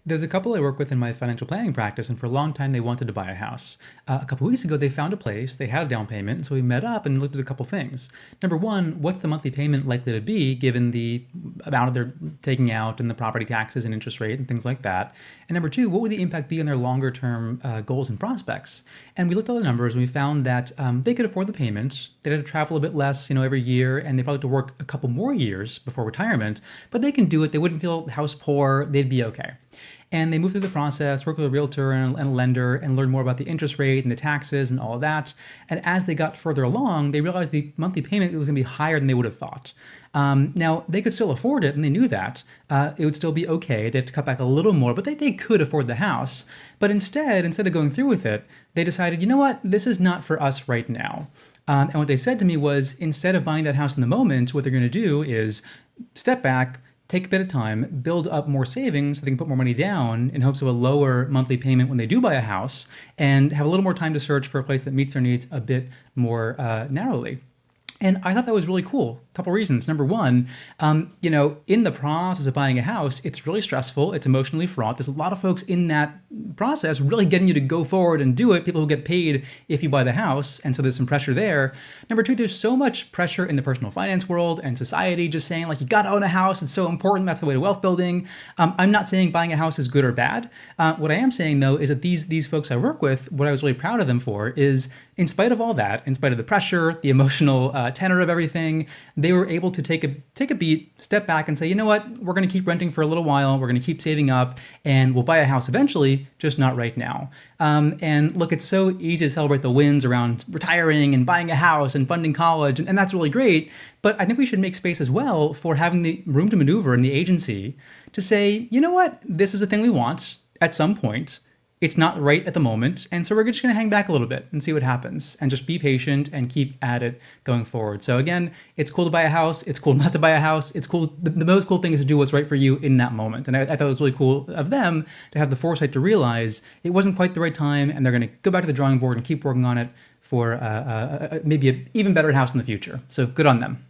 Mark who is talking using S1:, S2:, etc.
S1: There's a couple I work with in my financial planning practice, and for a long time they wanted to buy a house. A couple weeks ago, they found a place, they had a down payment, and so we met up and looked at a couple things. Number one, what's the monthly payment likely to be given the amount they're taking out and the property taxes and interest rate and things like that? And number two, what would the impact be on their longer term goals and prospects? And we looked at the numbers and we found that they could afford the payments. They'd have to travel a bit less, every year, and they probably have to work a couple more years before retirement, but they can do it. They wouldn't feel house poor. They'd be okay. And they moved through the process, worked with a realtor and a lender, and learned more about the interest rate and the taxes and all of that. And as they got further along, they realized the monthly payment was going to be higher than they would have thought. Now, they could still afford it, and they knew that. It would still be okay. They had to cut back a little more, but they could afford the house. But instead of going through with it, they decided, you know what, this is not for us right now. And what they said to me was, instead of buying that house in the moment, what they're going to do is step back, take a bit of time, build up more savings so they can put more money down in hopes of a lower monthly payment when they do buy a house, and have a little more time to search for a place that meets their needs a bit more narrowly. And I thought that was really cool. A couple reasons. Number one, in the process of buying a house, it's really stressful. It's emotionally fraught. There's a lot of folks in that process really getting you to go forward and do it. People who get paid if you buy the house. And so there's some pressure there. Number two, there's so much pressure in the personal finance world and society just saying you got to own a house. It's so important. That's the way to wealth building. I'm not saying buying a house is good or bad. What I am saying though is that these folks I work with, what I was really proud of them for is, in spite of all that, in spite of the pressure, the emotional tenor of everything, they were able to take a beat, step back and say, you know what, we're going to keep renting for a little while, we're going to keep saving up, and we'll buy a house eventually, just not right now. And look, it's so easy to celebrate the wins around retiring and buying a house and funding college, and that's really great, but I think we should make space as well for having the room to maneuver in the agency to say, you know what, this is a thing we want at some point. It's not right at the moment, and so we're just going to hang back a little bit and see what happens, and just be patient and keep at it going forward. So again, it's cool to buy a house. It's cool not to buy a house. It's cool. The most cool thing is to do what's right for you in that moment. And I thought it was really cool of them to have the foresight to realize it wasn't quite the right time, and they're going to go back to the drawing board and keep working on it for maybe an even better house in the future. So good on them.